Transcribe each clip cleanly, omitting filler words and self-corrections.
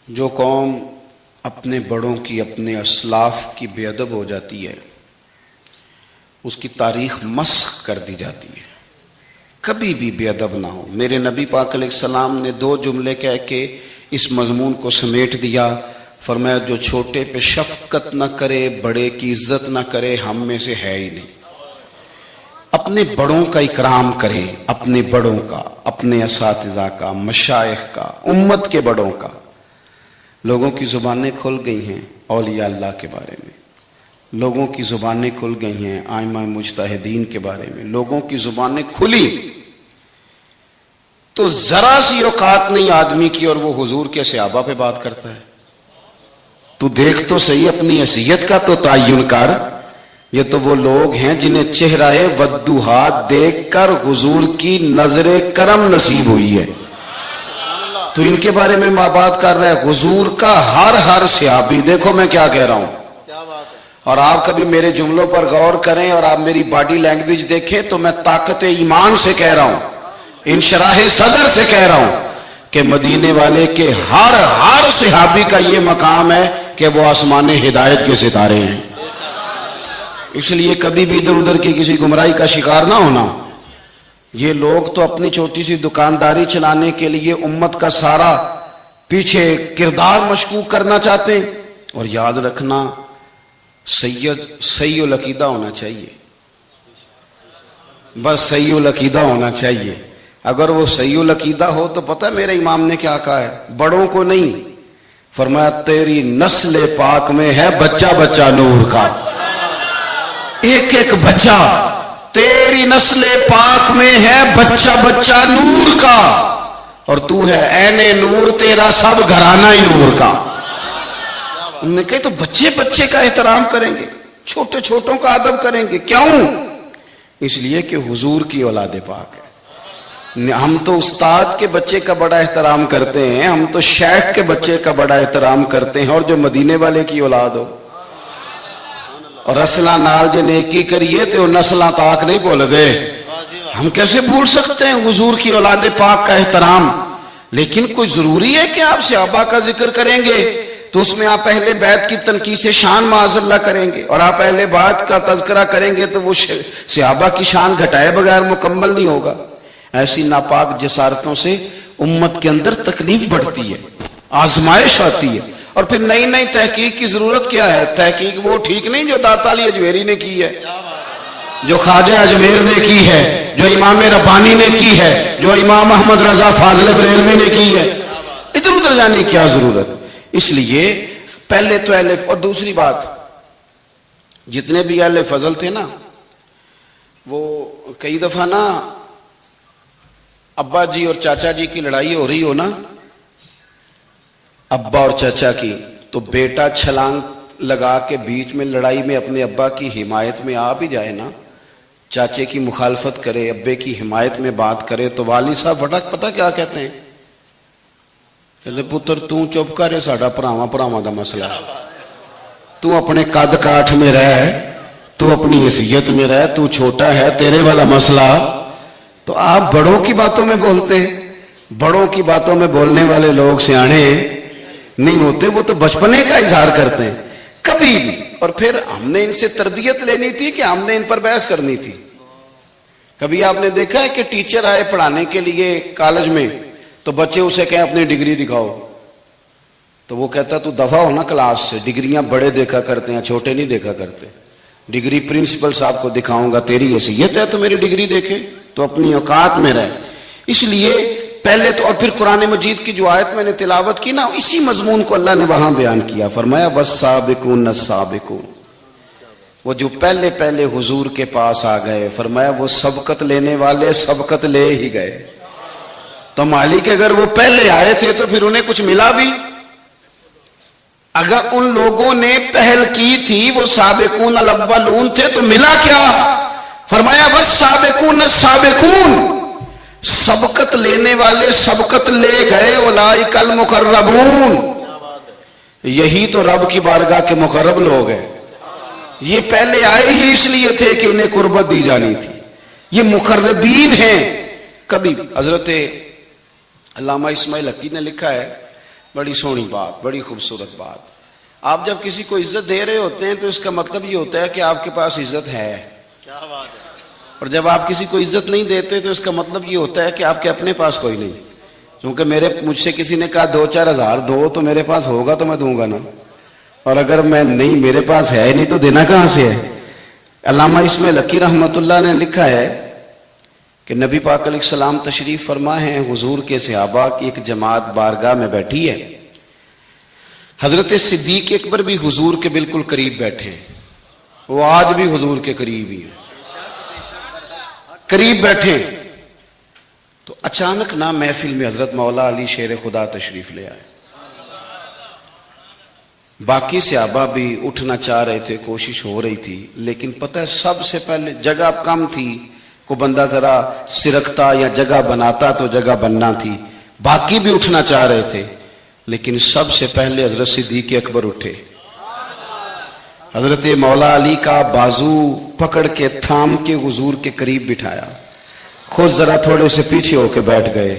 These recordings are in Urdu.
جو قوم اپنے بڑوں کی، اپنے اسلاف کی بے ادب ہو جاتی ہے اس کی تاریخ مسخ کر دی جاتی ہے، کبھی بھی بے ادب نہ ہو۔ میرے نبی پاک علیہ السلام نے 2 جملے کہہ کے اس مضمون کو سمیٹ دیا، فرمایا جو چھوٹے پہ شفقت نہ کرے، بڑے کی عزت نہ کرے، ہم میں سے ہے ہی نہیں۔ اپنے بڑوں کا اکرام کریں، اپنے بڑوں کا، اپنے اساتذہ کا، مشائخ کا، امت کے بڑوں کا۔ لوگوں کی زبانیں کھل گئی ہیں اولیاء اللہ کے بارے میں، لوگوں کی زبانیں کھل گئی ہیں ائمہ مجتہدین کے بارے میں، لوگوں کی زبانیں کھلی تو ذرا سی اوقات نہیں آدمی کی اور وہ حضور کے صحابہ پہ بات کرتا ہے۔ تو دیکھ تو صحیح اپنی حیثیت کا تو تعین کر۔ یہ تو وہ لوگ ہیں جنہیں چہرہ وضحا دیکھ کر حضور کی نظر کرم نصیب ہوئی ہے، تو ان کے بارے میں بات کر رہا ہے۔ حضور کا ہر صحابی، دیکھو میں کیا کہہ رہا ہوں، اور آپ کبھی میرے جملوں پر غور کریں اور آپ میری باڈی لینگویج دیکھیں تو میں طاقت ایمان سے کہہ رہا ہوں، انشراح صدر سے کہہ رہا ہوں کہ مدینے والے کے ہر صحابی کا یہ مقام ہے کہ وہ آسمان ہدایت کے ستارے ہیں۔ اس لیے کبھی بھی ادھر ادھر کی کسی گمراہی کا شکار نہ ہونا۔ یہ لوگ تو اپنی چھوٹی سی دکانداری چلانے کے لیے امت کا سارا پیچھے کردار مشکوک کرنا چاہتے ہیں، اور یاد رکھنا صحیح العقیدہ ہونا چاہیے، بس صحیح العقیدہ ہونا چاہیے۔ اگر وہ صحیح العقیدہ ہو تو پتہ میرے امام نے کیا کہا ہے، بڑوں کو نہیں، فرمایا تیری نسل پاک میں ہے بچہ بچہ نور کا، ایک ایک بچہ تیری نسل پاک میں ہے بچہ بچہ نور کا، اور تو ہے عین نور، تیرا سب گھرانہ ہی نور کا۔ انہوں نے کہا تو بچے بچے کا احترام کریں گے، چھوٹے چھوٹوں کا ادب کریں گے، کیوں؟ اس لیے کہ حضور کی اولاد پاک ہے۔ ہم تو استاد کے بچے کا بڑا احترام کرتے ہیں، ہم تو شیخ کے بچے کا بڑا احترام کرتے ہیں، اور جو مدینے والے کی اولاد ہو اور اسلحہ نال جو نیکی کریے تو نسلہ تاک نہیں بھول گئے۔ ہم کیسے بھول سکتے ہیں حضور کی اولاد پاک کا احترام؟ لیکن کوئی ضروری ہے کہ آپ صحابہ کا ذکر کریں گے تو اس میں آپ اہل بیت کی تنقیص شان معاذ اللہ کریں گے، اور آپ اہل بیت کا تذکرہ کریں گے تو وہ صحابہ کی شان گھٹائے بغیر مکمل نہیں ہوگا۔ ایسی ناپاک جسارتوں سے امت کے اندر تکلیف بڑھتی ہے، آزمائش آتی ہے، اور پھر نئی نئی تحقیق کی ضرورت کیا ہے؟ تحقیق وہ ٹھیک نہیں جو داتا علی اجمیری نے کی ہے، جو خواجہ اجمیر نے کی ہے، جو امام ربانی نے کی ہے، جو امام احمد رضا فاضل بریلوی نے کی ہے۔ ادھر ادھر جانے کی کیا ضرورت؟ اس لیے پہلے تو اہل، اور دوسری بات، جتنے بھی اہل فضل تھے نا، وہ کئی دفعہ نا ابا جی اور چاچا جی کی لڑائی ہو رہی ہو نا، ابا اور چاچا کی، تو بیٹا چھلانگ لگا کے بیچ میں لڑائی میں اپنے ابا کی حمایت میں آ بھی جائے نا، چاچے کی مخالفت کرے، ابے کی حمایت میں بات کرے، تو والد صاحب فٹک پتہ کیا کہتے ہیں؟ کہتے پتر تو چپ کرے، ساڈا پراواں دا مسئلہ ہے، تو اپنے قد کاٹھ میں رہ، تو اپنی حیثیت میں رہ، تو چھوٹا ہے، تیرے والا مسئلہ۔ تو آپ بڑوں کی باتوں میں بولتے ہیں، بڑوں کی باتوں میں بولنے والے لوگ سیانے نہیں ہوتے، وہ تو بچپنے کا اظہار کرتے ہیں کبھی بھی۔ اور پھر ہم نے ان سے تربیت لینی تھی کہ ہم نے ان پر بحث کرنی تھی؟ کبھی آپ نے دیکھا ہے کہ ٹیچر آئے پڑھانے کے لیے کالج میں تو بچے اسے کہیں اپنی ڈگری دکھاؤ، تو وہ کہتا تو دفع ہو نا کلاس سے، ڈگریاں بڑے دیکھا کرتے ہیں، چھوٹے نہیں دیکھا کرتے، ڈگری پرنسپل صاحب کو دکھاؤں گا، تیری حیثیت ہے تو میری ڈگری دیکھے، تو اپنی اوقات میں رہے۔ اس لیے پہلے تو، اور پھر قرآن مجید کی جو آیت میں نے تلاوت کی نا، اسی مضمون کو اللہ نے وہاں بیان کیا، فرمایا والسابقون السابقون، وہ جو پہلے پہلے حضور کے پاس آ گئے، فرمایا وہ سبقت لینے والے سبقت لے ہی گئے۔ تو مالک اگر وہ پہلے آئے تھے تو پھر انہیں کچھ ملا بھی؟ اگر ان لوگوں نے پہل کی تھی، وہ سابقون الاولون تھے، تو ملا کیا؟ فرمایا والسابقون السابقون، سبقت لینے والے سبقت لے گئے، اولئک المقربون، یہی تو رب کی بارگاہ کے مقرب لوگ ہیں۔ یہ پہلے آئے ہی اس لیے تھے کہ انہیں قربت دی جانی تھی، یہ مقربین ہیں۔ کبھی حضرت علامہ اسماعیل حقی نے لکھا ہے بڑی سونی بات، بڑی خوبصورت بات. آپ جب کسی کو عزت دے رہے ہوتے ہیں تو اس کا مطلب یہ ہوتا ہے کہ آپ کے پاس عزت ہے. کیا بات ہے. اور جب آپ کسی کو عزت نہیں دیتے تو اس کا مطلب یہ ہوتا ہے کہ آپ کے اپنے پاس کوئی نہیں. کیونکہ مجھ سے کسی نے کہا 2-4 ہزار دو تو میرے پاس ہوگا تو میں دوں گا نا، اور اگر میں نہیں، میرے پاس ہے نہیں تو دینا کہاں سے ہے. علامہ اسماعیل حقی رحمۃ اللہ نے لکھا ہے کہ نبی پاک علیہ السلام تشریف فرما ہیں، حضور کے صحابہ کی ایک جماعت بارگاہ میں بیٹھی ہے. حضرت صدیق اکبر بھی حضور کے بالکل قریب بیٹھے ہیں، وہ آج بھی حضور کے قریب ہی ہیں، قریب بیٹھے. تو اچانک نہ محفل میں حضرت مولا علی شیر خدا تشریف لے آئے. باقی صحابہ بھی اٹھنا چاہ رہے تھے، کوشش ہو رہی تھی، لیکن پتہ ہے سب سے پہلے جگہ کم تھی، کو بندہ ذرا سرکتا یا جگہ بناتا تو جگہ بننا تھی. باقی بھی اٹھنا چاہ رہے تھے لیکن سب سے پہلے حضرت صدیق اکبر اٹھے. حضرت مولا علی کا بازو پکڑ کے تھام کے حضور کے قریب بٹھایا، خود ذرا تھوڑے سے پیچھے ہو کے بیٹھ گئے.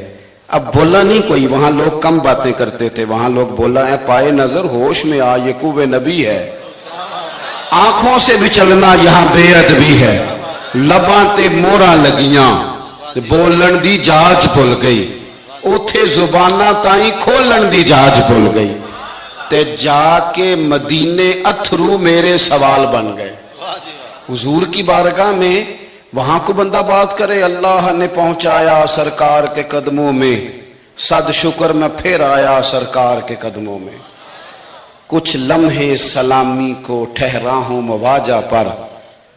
اب بولا نہیں کوئی، وہاں لوگ کم باتیں کرتے تھے، وہاں لوگ بولا ہے پائے نظر ہوش میں آ، یہ کوبے نبی ہے. آنکھوں سے بھی چلنا یہاں بے ادبی ہے، لباں تے موراں لگیاں بولن دی جاج بھول گئی، اوتھے زباناں تائیں کھولن دی جاج بھول گئی، تے جا کے مدینے اتھرو میرے سوال بن گئے. حضور کی بارگاہ میں وہاں کو بندہ بات کرے، اللہ نے پہنچایا سرکار کے قدموں میں، صد شکر میں پھر آیا سرکار کے قدموں میں. کچھ لمحے سلامی کو ٹھہرا ہوں مواجہ پر،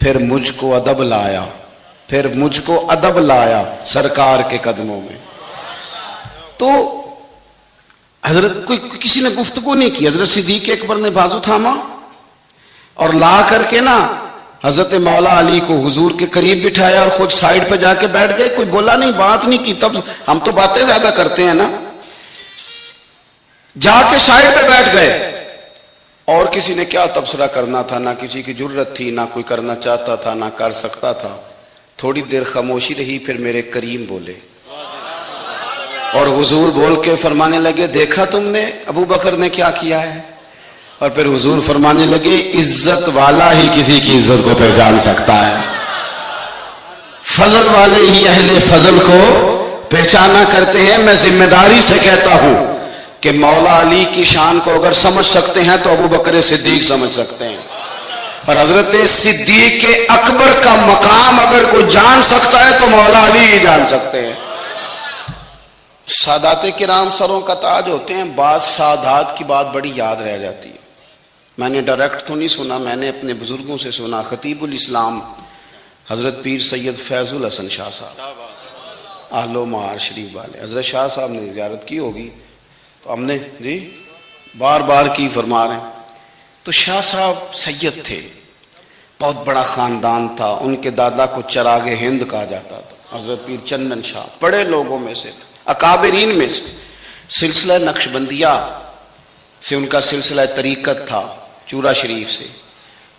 پھر مجھ کو ادب لایا، پھر مجھ کو ادب لایا سرکار کے قدموں میں. تو حضرت کسی نے گفتگو نہیں کی، حضرت صدیق اکبر نے بازو تھاما اور لا کر کے نا حضرت مولا علی کو حضور کے قریب بٹھایا اور خود سائیڈ پہ جا کے بیٹھ گئے. کوئی بولا نہیں، بات نہیں کی. تب ہم تو باتیں زیادہ کرتے ہیں نا. جا کے سائیڈ پہ بیٹھ گئے اور کسی نے کیا تبصرہ کرنا تھا، نہ کسی کی جرت تھی، نہ کوئی کرنا چاہتا تھا، نہ کر سکتا تھا. تھوڑی دیر خاموشی رہی، پھر میرے کریم بولے اور حضور بول کے فرمانے لگے، دیکھا تم نے ابو بکر نے کیا کیا ہے. اور پھر حضور فرمانے لگے، عزت والا ہی کسی کی عزت کو پہچان سکتا ہے، فضل والے ہی اہل فضل کو پہچانا کرتے ہیں. میں ذمہ داری سے کہتا ہوں کہ مولا علی کی شان کو اگر سمجھ سکتے ہیں تو ابو بکر صدیق سمجھ سکتے ہیں، اور حضرت صدیق اکبر کا مقام اگر کوئی جان سکتا ہے تو مولا علی ہی جان سکتے ہیں. سادات کرام سروں کا تاج ہوتے ہیں. بعض سادات کی بات بڑی یاد رہ جاتی ہے. میں نے ڈائریکٹ تو نہیں سنا، میں نے اپنے بزرگوں سے سنا. خطیب الاسلام حضرت پیر سید فیض الحسن شاہ صاحب اہل و معار شریف والے، حضرت شاہ صاحب نے زیارت کی ہوگی تو ہم نے جی بار بار کی فرما رہے ہیں. تو شاہ صاحب سید تھے، بہت بڑا خاندان تھا. ان کے دادا کو چراغ ہند کہا جاتا تھا. حضرت پیر چندن شاہ بڑے لوگوں میں سے، اکابرین میں سے. سلسلہ نقشبندیہ سے ان کا سلسلہ طریقت تھا، چورا شریف سے.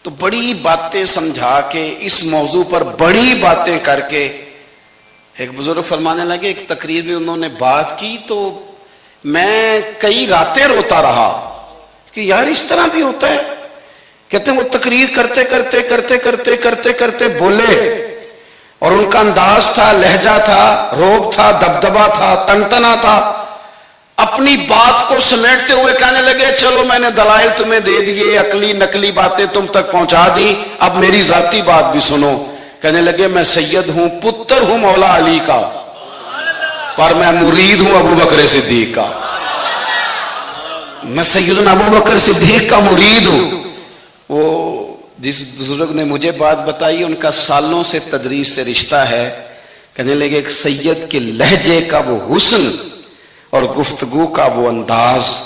تو بڑی باتیں سمجھا کے اس موضوع پر بڑی باتیں کر کے ایک بزرگ فرمانے لگے، ایک تقریر میں انہوں نے بات کی تو میں کئی راتیں روتا رہا کہ یار اس طرح بھی ہوتا ہے. کہتے ہیں وہ تقریر کرتے کرتے کرتے کرتے کرتے کرتے بولے اور ان کا انداز تھا، لہجہ تھا، روب تھا، دبدبا تھا، تنتنا تھا. اپنی بات کو سمیٹتے ہوئے کہنے لگے، چلو میں نے دلائل تمہیں دے دیے، عقلی نقلی باتیں تم تک پہنچا دی، اب میری ذاتی بات بھی سنو. کہنے لگے، میں سید ہوں، پتر ہوں مولا علی کا، پر میں مرید ہوں ابو بکر صدیق کا. میں سیدنا ابو بکر صدیق کا مرید ہوں. وہ جس بزرگ نے مجھے بات بتائی ان کا سالوں سے تدریس سے رشتہ ہے. کہنے لگے ایک سید کے لہجے کا وہ حسن اور گفتگو کا وہ انداز.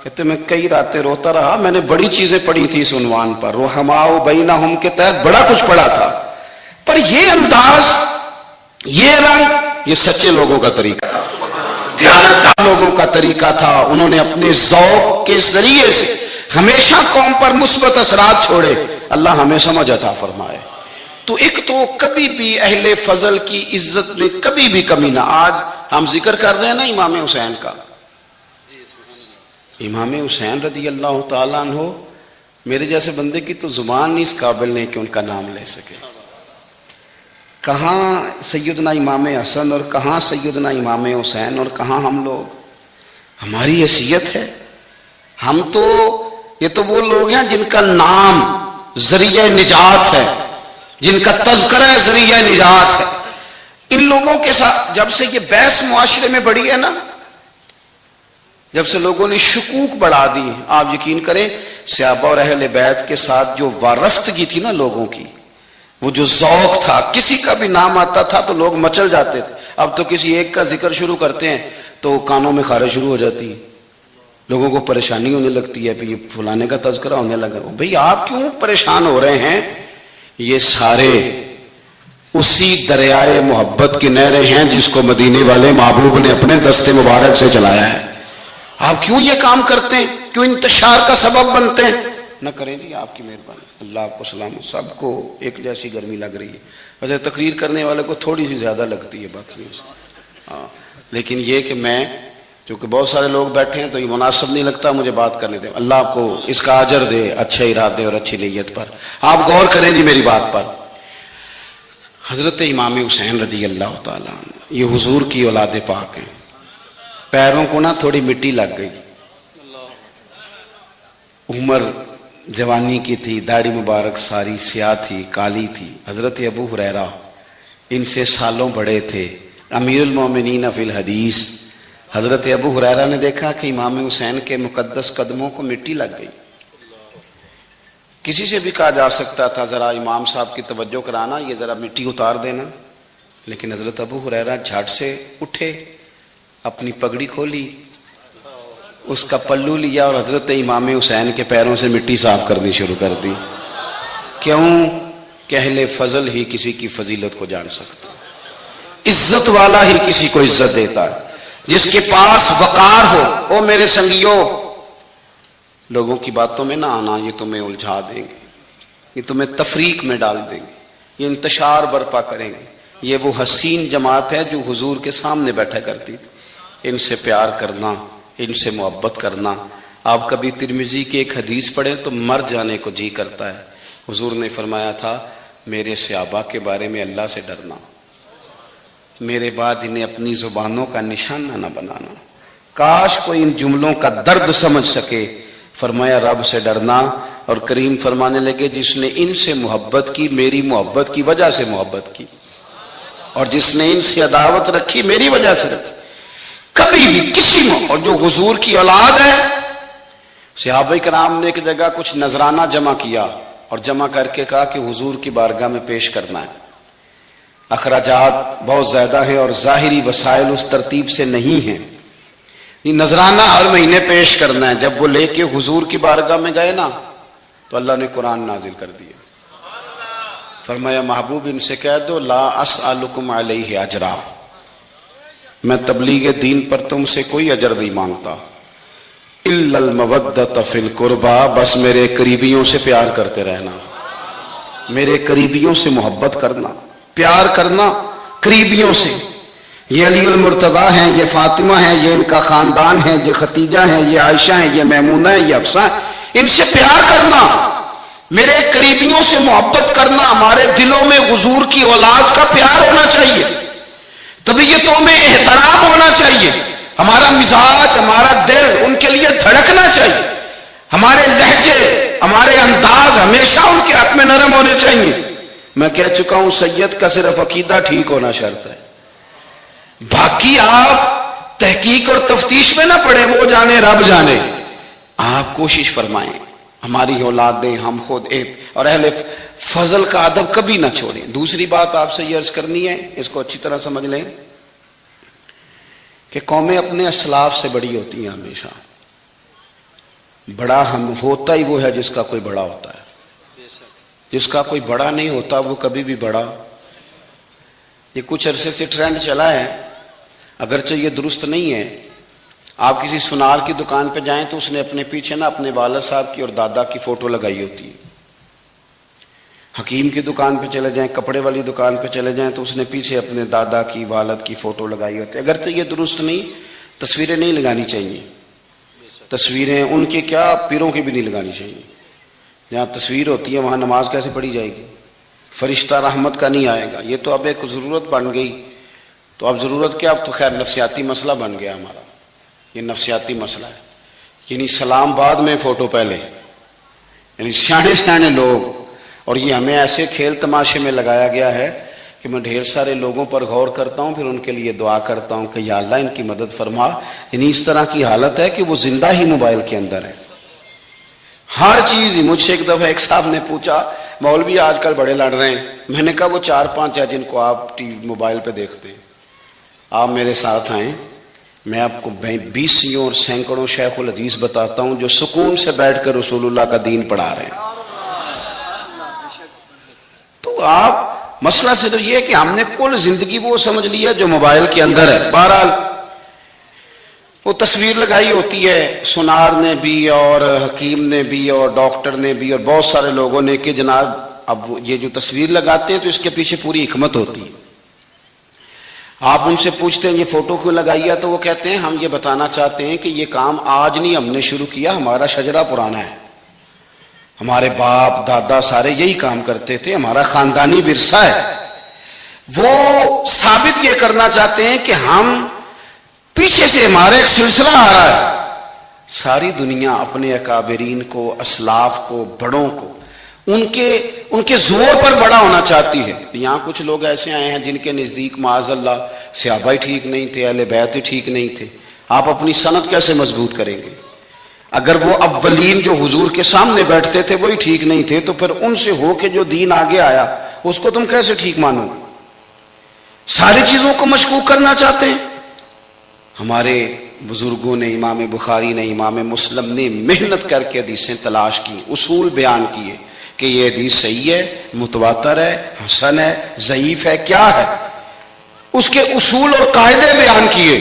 کہتے میں کئی راتیں روتا رہا. میں نے بڑی چیزیں پڑھی تھی اس عنوان پر، رحماء بینہم کے تحت بڑا کچھ پڑھا تھا، پر یہ انداز، یہ رنگ، یہ سچے لوگوں کا طریقہ تھا، دیانتدار لوگوں کا طریقہ تھا. انہوں نے اپنے ذوق کے ذریعے سے ہمیشہ قوم پر مثبت اثرات چھوڑے. اللہ ہمیں سمجھ عطا فرمائے. تو ایک تو کبھی بھی اہل فضل کی عزت میں کبھی بھی کمی نہ. آج ہم ذکر کر رہے ہیں نا امام حسین کا، امام حسین رضی اللہ تعالیٰ عنہ میرے جیسے بندے کی تو زبان نہیں اس قابل نہیں کہ ان کا نام لے سکے. کہاں سیدنا امام حسن اور کہاں سیدنا امام حسین اور کہاں ہم لوگ. ہماری حیثیت ہے. ہم تو یہ تو وہ لوگ ہیں جن کا نام ذریعہ نجات ہے, جن کا تذکرہ ذریعہ نجات ہے. ان لوگوں کے ساتھ جب سے یہ بحث معاشرے میں بڑھی ہے نا, جب سے لوگوں نے شکوک بڑھا دی, آپ یقین کریں صحابہ اور اہل بیت کے ساتھ جو وارفتگی تھی نا لوگوں کی, وہ جو ذوق تھا, کسی کا بھی نام آتا تھا تو لوگ مچل جاتے تھے. اب تو کسی ایک کا ذکر شروع کرتے ہیں تو کانوں میں خارش شروع ہو جاتی ہے, لوگوں کو پریشانی ہونے لگتی ہے, پھر یہ فلانے کا تذکرہ ہونے لگا. بھئی آپ کیوں پریشان ہو رہے ہیں؟ یہ سارے اسی دریائے محبت کی نہریں ہیں جس کو مدینے والے محبوب نے اپنے دستے مبارک سے چلایا ہے. آپ کیوں یہ کام کرتے ہیں؟ کیوں انتشار کا سبب بنتے ہیں؟ نہ کریں جی, آپ کی مہربانی. اللہ آپ کو سلام. سب کو ایک جیسی گرمی لگ رہی ہے, ویسے تقریر کرنے والے کو تھوڑی سی زیادہ لگتی ہے باقی ہاں, لیکن یہ کہ میں چونکہ بہت سارے لوگ بیٹھے ہیں تو یہ مناسب نہیں لگتا مجھے بات کرنے دیں. اللہ آپ کو اس کا اجر دے اچھے ارادے اور اچھی نیت پر. آپ غور کریں جی میری بات پر. حضرت امام حسین رضی اللہ تعالیٰ یہ حضور کی اولاد پاک ہیں. پیروں کو نا تھوڑی مٹی لگ گئی, عمر جوانی کی تھی, داڑھی مبارک ساری سیاہ تھی, کالی تھی. حضرت ابو ہریرہ ان سے سالوں بڑے تھے, امیر المومنین فی الحدیث. حضرت ابو ہریرہ نے دیکھا کہ امام حسین کے مقدس قدموں کو مٹی لگ گئی. کسی سے بھی کہا جا سکتا تھا ذرا امام صاحب کی توجہ کرانا, یہ ذرا مٹی اتار دینا, لیکن حضرت ابو ہریرہ جھٹ سے اٹھے, اپنی پگڑی کھولی, اس کا پلو لیا اور حضرت امام حسین کے پیروں سے مٹی صاف کرنی شروع کر دی. کیوں کہ اہل فضل ہی کسی کی فضیلت کو جان سکتا, عزت والا ہی کسی کو عزت دیتا ہے. جس کے پاس وقار ہو, او میرے سنگیوں, لوگوں کی باتوں میں نہ آنا, یہ تمہیں الجھا دیں گے, یہ تمہیں تفریق میں ڈال دیں گے, یہ انتشار برپا کریں گے. یہ وہ حسین جماعت ہے جو حضور کے سامنے بیٹھا کرتی تھی. ان سے پیار کرنا, ان سے محبت کرنا. آپ کبھی ترمذی کی ایک حدیث پڑھیں تو مر جانے کو جی کرتا ہے. حضور نے فرمایا تھا میرے صحابہ کے بارے میں اللہ سے ڈرنا, میرے بعد انہیں اپنی زبانوں کا نشانہ نہ بنانا. کاش کوئی ان جملوں کا درد سمجھ سکے. فرمایا رب سے ڈرنا, اور کریم فرمانے لگے جس نے ان سے محبت کی میری محبت کی وجہ سے محبت کی, اور جس نے ان سے عداوت رکھی میری وجہ سے رکھی. کبھی بھی کسی میں, اور جو حضور کی اولاد ہے, صحابہ کرام نے ایک جگہ کچھ نذرانہ جمع کیا اور جمع کر کے کہا کہ حضور کی بارگاہ میں پیش کرنا ہے. اخراجات بہت زیادہ ہیں اور ظاہری وسائل اس ترتیب سے نہیں ہیں. یہ نذرانہ ہر مہینے پیش کرنا ہے. جب وہ لے کے حضور کی بارگاہ میں گئے نا تو اللہ نے قرآن نازل کر دیا. فرمایا محبوب ان سے کہہ دو لا اسألکم علیہ اجرا, میں تبلیغ دین پر تم سے کوئی اجر نہیں مانگتا, الا المودۃ فی القربى, بس میرے قریبیوں سے پیار کرتے رہنا, میرے قریبیوں سے محبت کرنا, پیار کرنا قریبیوں سے. یہ علی المرتضیٰ ہیں, یہ فاطمہ ہیں, یہ ان کا خاندان ہے, یہ ختیجہ ہیں, یہ عائشہ ہیں, یہ میمونہ ہیں, یہ حفصہ ہیں, ان سے پیار کرنا, میرے قریبیوں سے محبت کرنا. ہمارے دلوں میں حضور کی اولاد کا پیار ہونا چاہیے, طبیعتوں میں احترام ہونا چاہیے, ہمارا مزاج ہمارا دل ان کے لیے دھڑکنا چاہیے, ہمارے لہجے ہمارے انداز ہمیشہ ان کے حق میں نرم ہونے چاہیے. میں کہہ چکا ہوں سید کا صرف عقیدہ ٹھیک ہونا شرط ہے, باقی آپ تحقیق اور تفتیش میں نہ پڑے, وہ جانے رب جانے. آپ کوشش فرمائیں ہماری اولادیں, ہم خود ایک, اور اہل فضل کا ادب کبھی نہ چھوڑیں. دوسری بات آپ سے یہ عرض کرنی ہے, اس کو اچھی طرح سمجھ لیں کہ قومیں اپنے اسلاف سے بڑی ہوتی ہیں ہمیشہ. بڑا ہم ہوتا ہی وہ ہے جس کا کوئی بڑا ہوتا ہے, جس کا کوئی بڑا نہیں ہوتا وہ کبھی بھی بڑا. یہ کچھ عرصے سے ٹرینڈ چلا ہے, اگرچہ یہ درست نہیں ہے. آپ کسی سنار کی دکان پہ جائیں تو اس نے اپنے پیچھے نا اپنے والد صاحب کی اور دادا کی فوٹو لگائی ہوتی ہے. حکیم کی دکان پہ چلے جائیں, کپڑے والی دکان پہ چلے جائیں تو اس نے پیچھے اپنے دادا کی والد کی فوٹو لگائی ہوتی ہے. اگرچہ یہ درست نہیں, تصویریں نہیں لگانی چاہیے, تصویریں ان کے کیا پیروں کی بھی نہیں لگانی چاہیے. جہاں تصویر ہوتی ہے وہاں نماز کیسے پڑھی جائے گی؟ فرشتہ رحمت کا نہیں آئے گا. یہ تو اب ایک ضرورت بن گئی. تو اب ضرورت کیا؟ اب تو خیر نفسیاتی مسئلہ بن گیا ہمارا. یہ نفسیاتی مسئلہ ہے. یعنی سلام بعد میں فوٹو پہلے. یعنی سیانے سیانے لوگ. اور یہ ہمیں ایسے کھیل تماشے میں لگایا گیا ہے کہ میں ڈھیر سارے لوگوں پر غور کرتا ہوں، پھر ان کے لیے دعا کرتا ہوں کہ یا اللہ ان کی مدد فرما. یعنی اس طرح کی حالت ہے کہ وہ زندہ ہی موبائل کے اندر ہے. ہر چیز ہی. مجھ سے ایک دفعہ ایک صاحب نے پوچھا مولوی آج کل بڑے لڑ رہے ہیں. میں نے کہا وہ 4-5 ہے جن کو آپ موبائل پہ دیکھتے ہیں. آپ میرے ساتھ آئیں، میں آپ کو 20 اور سینکڑوں شیخ الحدیث بتاتا ہوں جو سکون سے بیٹھ کر رسول اللہ کا دین پڑھا رہے ہیں. تو آپ مسئلہ سے تو یہ ہے کہ ہم نے کل زندگی وہ سمجھ لیا جو موبائل کے اندر ہے. بہرحال وہ تصویر لگائی ہوتی ہے سونار نے بھی اور حکیم نے بھی اور ڈاکٹر نے بھی اور بہت سارے لوگوں نے کہ جناب اب یہ جو تصویر لگاتے ہیں تو اس کے پیچھے پوری حکمت ہوتی ہے. آپ ان سے پوچھتے ہیں یہ فوٹو کیوں لگائی ہے تو وہ کہتے ہیں ہم یہ بتانا چاہتے ہیں کہ یہ کام آج نہیں ہم نے شروع کیا، ہمارا شجرہ پرانا ہے. ہمارے باپ دادا سارے یہی کام کرتے تھے، ہمارا خاندانی ورثہ ہے. وہ ثابت یہ کرنا چاہتے ہیں کہ ہم پیچھے سے ہمارا ایک سلسلہ آ رہا ہے. ساری دنیا اپنے اکابرین کو، اسلاف کو، بڑوں کو ان کے زور پر بڑا ہونا چاہتی ہے. یہاں کچھ لوگ ایسے آئے ہیں جن کے نزدیک معاذ اللہ صحابہ ہی ٹھیک نہیں تھے، اہل بیت ہی ٹھیک نہیں تھے. آپ اپنی سند کیسے مضبوط کریں گے؟ اگر وہ اولین جو حضور کے سامنے بیٹھتے تھے وہی ٹھیک نہیں تھے تو پھر ان سے ہو کے جو دین آگے آیا اس کو تم کیسے ٹھیک مانو؟ ساری چیزوں کو مشکوک کرنا چاہتے ہیں. ہمارے بزرگوں نے، امام بخاری نے، امام مسلم نے محنت کر کے حدیثیں تلاش کی، اصول بیان کیے کہ یہ حدیث صحیح ہے، متواتر ہے، حسن ہے، ضعیف ہے، کیا ہے. اس کے اصول اور قاعدے بیان کیے.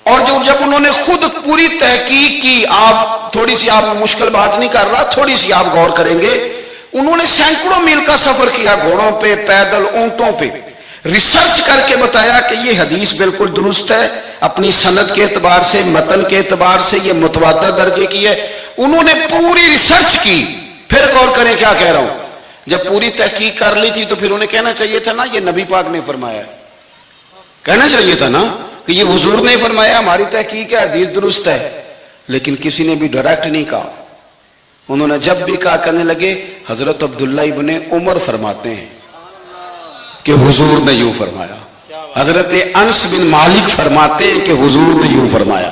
اور جب انہوں نے خود پوری تحقیق کی، آپ تھوڑی سی آپ مشکل بات نہیں کر رہا، تھوڑی سی آپ غور کریں گے، انہوں نے سینکڑوں میل کا سفر کیا، گھوڑوں پہ، پیدل، اونٹوں پہ، ریسرچ کر کے بتایا کہ یہ حدیث بالکل درست ہے، اپنی سند کے اعتبار سے، متن کے اعتبار سے یہ متواتر درجے کی ہے. انہوں نے پوری ریسرچ کی. پھر غور کریں کیا کہہ رہا ہوں. جب پوری تحقیق کر لی تھی تو پھر انہیں کہنا چاہیے تھا نا یہ نبی پاک نے فرمایا ہے. کہنا چاہیے تھا نا کہ یہ حضور نے فرمایا، ہماری تحقیق ہے، حدیث درست ہے. لیکن کسی نے بھی ڈائریکٹ نہیں کہا. انہوں نے جب بھی کہا کہنے لگے حضرت عبداللہ ابن عمر فرماتے ہیں کہ حضور نے یوں فرمایا. حضرت انس بن مالک فرماتے ہیں کہ حضور نے یوں فرمایا.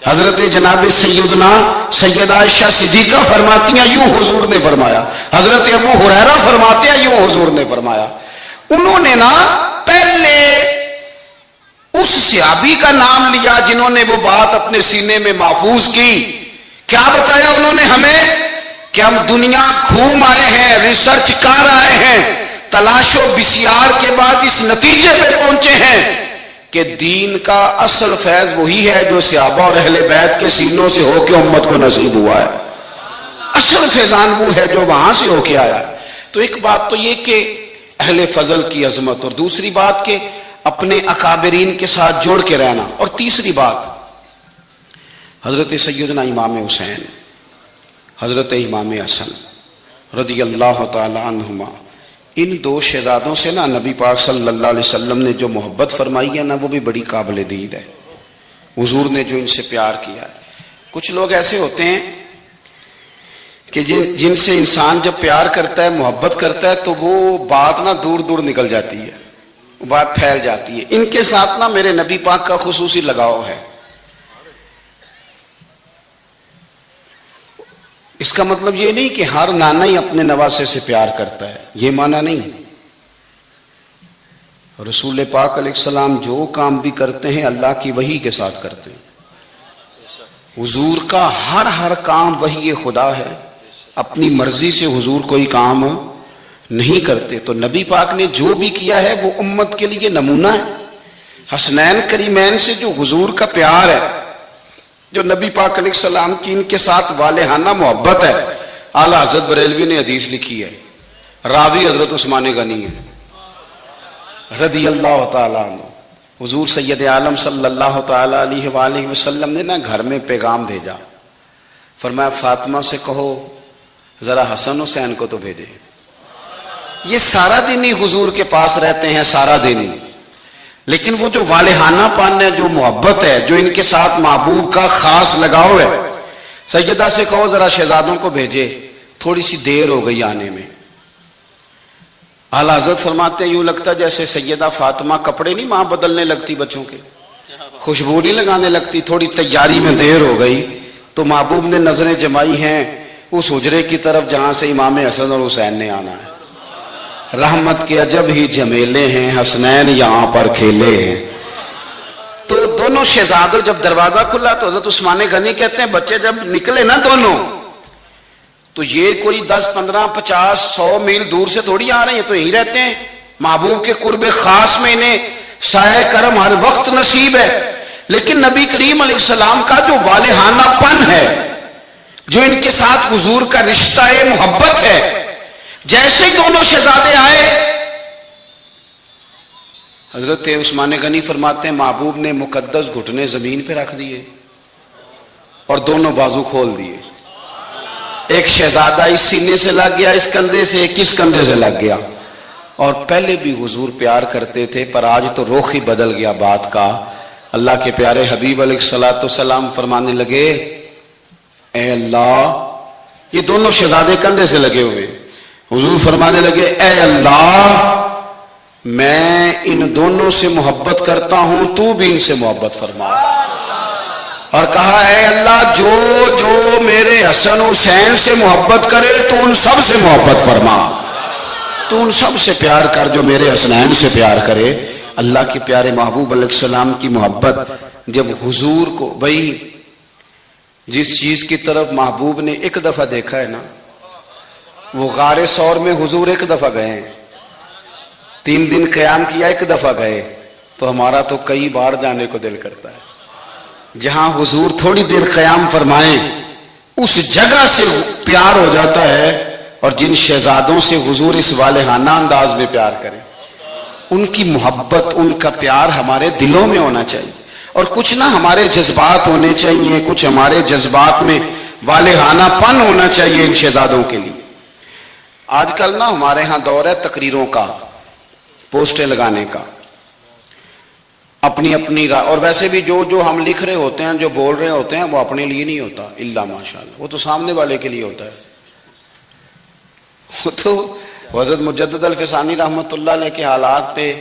حضرت جناب سیدہ عائشہ صدیقہ فرماتی ہیں یوں حضور نے فرمایا. حضرت ابو ہریرہ فرماتے ہیں یوں حضور نے فرمایا. انہوں نے نا پہلے اس صحابی کا نام لیا جنہوں نے وہ بات اپنے سینے میں محفوظ کی. کیا بتایا انہوں نے ہمیں کہ ہم دنیا گھوم آئے ہیں، ریسرچ کر آئے ہیں، تلاش و بسیار کے بعد اس نتیجے پہ پہنچے ہیں کہ دین کا اصل فیض وہی ہے جو صحابہ اور اہل بیت کے سینوں سے ہو کے امت کو نصیب ہوا ہے. اصل فیضان وہ ہے جو وہاں سے ہو کے آیا. تو ایک بات تو یہ کہ اہل فضل کی عظمت، اور دوسری بات کہ اپنے اکابرین کے ساتھ جوڑ کے رہنا، اور تیسری بات حضرت سیدنا امام حسین، حضرت امام حسن رضی اللہ تعالی عنہما، ان دو شہزادوں سے نا نبی پاک صلی اللہ علیہ وسلم نے جو محبت فرمائی ہے نا وہ بھی بڑی قابل دید ہے. حضور نے جو ان سے پیار کیا ہے. کچھ لوگ ایسے ہوتے ہیں کہ جن سے انسان جب پیار کرتا ہے، محبت کرتا ہے تو وہ بات نا دور دور نکل جاتی ہے، بات پھیل جاتی ہے. ان کے ساتھ نا میرے نبی پاک کا خصوصی لگاؤ ہے. اس کا مطلب یہ نہیں کہ ہر نانا ہی اپنے نواسے سے پیار کرتا ہے، یہ معنی نہیں. رسول پاک علیہ السلام جو کام بھی کرتے ہیں اللہ کی وحی کے ساتھ کرتے ہیں. حضور کا ہر کام وحی خدا ہے. اپنی مرضی سے حضور کوئی کام نہیں کرتے. تو نبی پاک نے جو بھی کیا ہے وہ امت کے لیے نمونہ ہے. حسنین کریمین سے جو حضور کا پیار ہے، جو نبی پاک علیہ السلام کی ان کے ساتھ والہانہ محبت ہے. اعلیٰ حضرت بریلوی نے حدیث لکھی ہے، راوی حضرت عثمان غنی ہے رضی اللہ تعالیٰ عنہ. حضور سید عالم صلی اللہ تعالیٰ علیہ وآلہ وسلم نے نا گھر میں پیغام بھیجا فرمایا فاطمہ سے کہو ذرا حسن حسین کو تو بھیجے. یہ سارا دن ہی حضور کے پاس رہتے ہیں، سارا دن ہی، لیکن وہ جو والہانہ پن ہے، جو محبت ہے، جو ان کے ساتھ محبوب کا خاص لگاؤ ہے. سیدہ سے کہو ذرا شہزادوں کو بھیجے، تھوڑی سی دیر ہو گئی آنے میں. اعلیٰ حضرت فرماتے ہیں یوں لگتا جیسے سیدہ فاطمہ کپڑے نہیں ماں بدلنے لگتی بچوں کے، خوشبو نہیں لگانے لگتی، تھوڑی تیاری میں دیر ہو گئی تو محبوب نے نظریں جمائی ہیں اس حجرے کی طرف جہاں سے امام حسن اور حسین نے آنا ہے. رحمت کے عجب ہی جمیلے ہیں، حسنین یہاں پر کھیلے ہیں. تو دونوں شہزادوں جب دروازہ کھلا تو حضرت عثمان غنی کہتے ہیں بچے جب نکلے نا دونوں تو یہ کوئی 10 15 50 100 میل دور سے تھوڑی آ رہے ہیں، تو یہیں رہتے ہیں. محبوب کے قرب خاص میں انہیں سایہ کرم ہر وقت نصیب ہے. لیکن نبی کریم علیہ السلام کا جو والہانہ پن ہے، جو ان کے ساتھ حضور کا رشتہ محبت ہے، جیسے ہی دونوں شہزادے آئے حضرت عثمان غنی فرماتے ہیں محبوب نے مقدس گھٹنے زمین پہ رکھ دیے اور دونوں بازو کھول دیے. ایک شہزادہ اس سینے سے لگ گیا، اس کندھے سے، ایک اس کندھے سے لگ گیا. اور پہلے بھی حضور پیار کرتے تھے پر آج تو رخ ہی بدل گیا بات کا. اللہ کے پیارے حبیب علیہ الصلوۃ والسلام فرمانے لگے اے اللہ، یہ دونوں شہزادے کندھے سے لگے ہوئے، حضور فرمانے لگے اے اللہ میں ان دونوں سے محبت کرتا ہوں، تو بھی ان سے محبت فرما. اور کہا اے اللہ جو جو میرے حسن حسین سے محبت کرے تو ان سب سے محبت فرما، تو ان سب سے پیار کر جو میرے حسنین سے پیار کرے. اللہ کے پیارے محبوب علیہ السلام کی محبت جب حضور کو، بھائی جس چیز کی طرف محبوب نے ایک دفعہ دیکھا ہے نا، وہ غار ثور میں حضور ایک دفعہ گئے ہیں، 3 دن قیام کیا ایک دفعہ گئے، تو ہمارا تو کئی بار جانے کو دل کرتا ہے. جہاں حضور تھوڑی دیر قیام فرمائیں اس جگہ سے پیار ہو جاتا ہے. اور جن شہزادوں سے حضور اس والہانہ انداز میں پیار کریں، ان کی محبت، ان کا پیار ہمارے دلوں میں ہونا چاہیے. اور کچھ نہ ہمارے جذبات ہونے چاہیے، کچھ ہمارے جذبات میں والہانہ پن ہونا چاہیے ان شہزادوں کے لیے. آج کل نا ہمارے ہاں دور ہے تقریروں کا، پوسٹیں لگانے کا، اپنی اپنی رائے. اور ویسے بھی جو ہم لکھ رہے ہوتے ہیں، جو بول رہے ہوتے ہیں، وہ اپنے لیے نہیں ہوتا الا ماشاءاللہ، وہ تو سامنے والے کے لیے ہوتا ہے. وہ تو حضرت مجدد الفسانی رحمۃ اللہ علیہ کے حالات پہ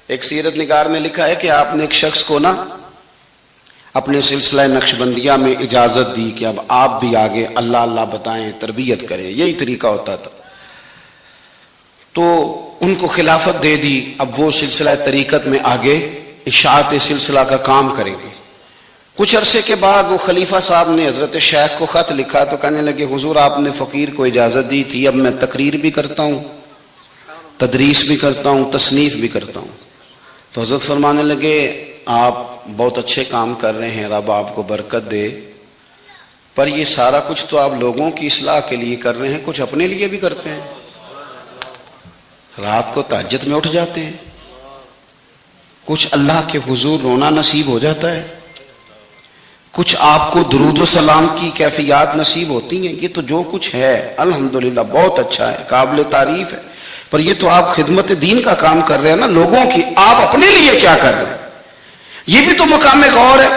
ایک سیرت نگار نے لکھا ہے کہ آپ نے ایک شخص کو نا اپنے سلسلہ نقشبندیہ میں اجازت دی کہ اب آپ بھی آگے اللہ اللہ بتائیں، تربیت کریں، یہی طریقہ ہوتا تھا. تو ان کو خلافت دے دی، اب وہ سلسلہ طریقت میں آگے اشاعت سلسلہ کا کام کریں گے. کچھ عرصے کے بعد وہ خلیفہ صاحب نے حضرت شیخ کو خط لکھا تو کہنے لگے حضور آپ نے فقیر کو اجازت دی تھی، اب میں تقریر بھی کرتا ہوں، تدریس بھی کرتا ہوں، تصنیف بھی کرتا ہوں. تو حضرت فرمانے لگے آپ بہت اچھے کام کر رہے ہیں، رب آپ کو برکت دے، پر یہ سارا کچھ تو آپ لوگوں کی اصلاح کے لیے کر رہے ہیں، کچھ اپنے لیے بھی کرتے ہیں. رات کو تہجد میں اٹھ جاتے ہیں، کچھ اللہ کے حضور رونا نصیب ہو جاتا ہے، کچھ آپ کو درود و سلام کی کیفیات نصیب ہوتی ہیں. یہ تو جو کچھ ہے الحمدللہ بہت اچھا ہے، قابل تعریف ہے، پر یہ تو آپ خدمت دین کا کام کر رہے ہیں نا لوگوں کی، آپ اپنے لیے کیا کر رہے ہیں؟ یہ بھی تو مقام غور ہے.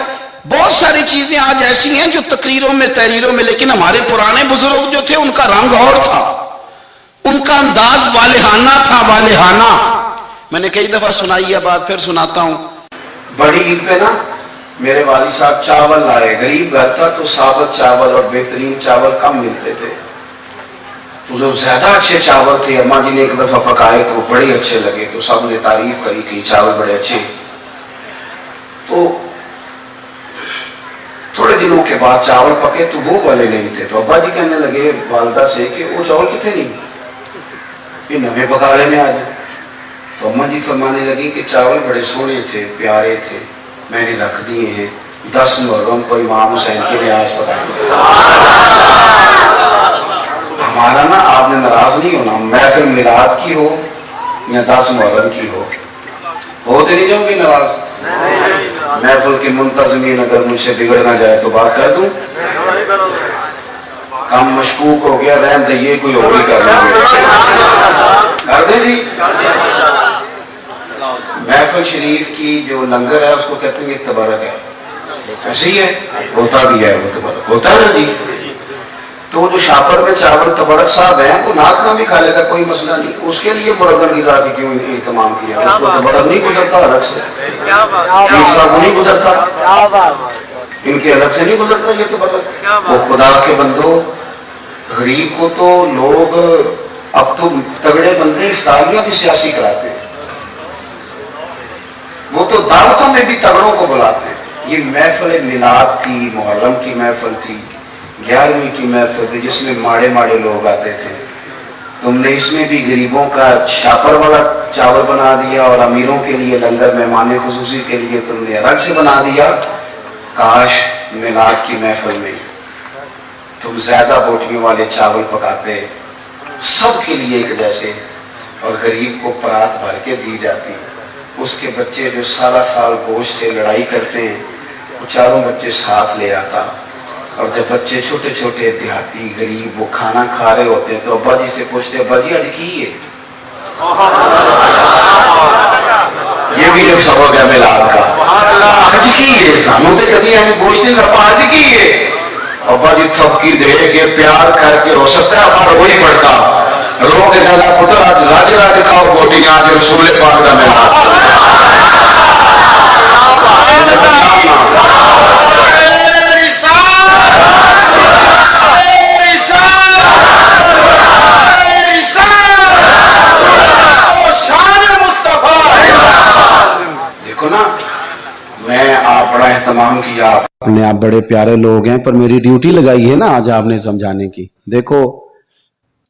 بہت ساری چیزیں آج ایسی ہیں جو تقریروں میں تحریروں میں، لیکن ہمارے پرانے بزرگ جو تھے ان کا رنگ اور تھا، ان کا انداز والہانہ تھا، والہانہ. میں نے کئی دفعہ سنائی ہے بات، پھر سناتا ہوں. بڑی عید پہ نا میرے والد صاحب چاول لائے، غریب گھر تھا تو ثابت چاول اور بہترین چاول کم ملتے تھے، تو جو زیادہ اچھے چاول تھے اماں جی نے ایک دفعہ پکائے تو بڑے اچھے لگے، تو سب نے تعریف کری کہ چاول بڑے اچھے. تو تھوڑے دنوں کے بعد چاول پکے تو وہ والے نہیں تھے، تو ابا جی کہنے لگے والدہ سے کہ وہ چاول کتنے نہیں، یہ نویں پکا رہے ہیں آج. تو اماں جی فرمانے لگی کہ چاول بڑے سونے تھے، پیارے تھے، میں نے رکھ دیے ہیں، 10 محرم کو امام حسین کے نیاز پکائیں گے. ہمارا نا آپ نے ناراض نہیں ہونا، محفل میلاد کی ہو یا 10 محرم کی ہوتے نہیں جاؤ گے ناراض. محفل کے منتظمین اگر مجھ سے بگڑ نہ جائے تو بات کر دوں. کام مشکوک ہو گیا، رحم دئیے کوئی اور ہی کر دیں جی۔ محفل شریف کی جو لنگر ہے اس کو کہتے ہیں یہ تبرک ہے، ایسے ہی ہے، ہوتا بھی ہے وہ تبرک، ہوتا ہے نا جی۔ تو جو شاپر میں چاول تبرک صاحب ہیں تو ناک نہ بھی کھا لے گا، کوئی مسئلہ نہیں، اس کے لیے مرغن غذا کی کیوں اہتمام کیا؟ اس کو تبرک نہیں گزرتا الگ سے، صاحب نہیں گزرتا، ان کے الگ سے نہیں گزرتا یہ تبرک۔ وہ خدا کے بندو، غریب کو تو لوگ اب تو تگڑے بندے افطاریاں بھی سیاسی کراتے ہیں، وہ تو دعوتوں میں بھی تگڑوں کو بلاتے ہیں۔ یہ محفل میلاد تھی، محرم کی محفل تھی، 11ویں کی محفل تھی، جس میں ماڑے ماڑے لوگ آتے تھے، تم نے اس میں بھی غریبوں کا شاپر والا چاول بنا دیا اور امیروں کے لیے لنگر مہمان خصوصی کے لیے تم نے الگ سے بنا دیا۔ کاش میلاد کی محفل میں تم زیادہ بوٹیوں والے چاول پکاتے، سب کے لیے ایک جیسے، اور غریب کو پرات بھر کے دی جاتی۔ اس کے بچے جو سالہ سال گوشت سے لڑائی کرتے ہیں وہ چاروں بچے ساتھ لے آتا، اور جب بچے چھوٹے چھوٹے دیہاتی غریب وہ کھانا کھا رہے ہوتے ہیں تو ابا جی سے پوچھتے ابا جی آج کی ہے؟ یہ بھی ایک سبق ہے میلاد کا، آج کی ہے، سانوں تے کدی ہم گوشت نہیں لپا، آج کی ہے؟ ابا جی تھپکی دے کے پیار کر کے ہو سکتا ہے ہمارا وہی پڑھتا، رو کے کہنا پتر آج راج راج کھاؤ بوٹیاں، آج رسول پاک کا میلاد۔ دیکھو نا، میں آپ بڑا اہتمام کیا، اپنے آپ بڑے پیارے لوگ ہیں، پر میری ڈیوٹی لگائی ہے نا آج آپ نے سمجھانے کی۔ دیکھو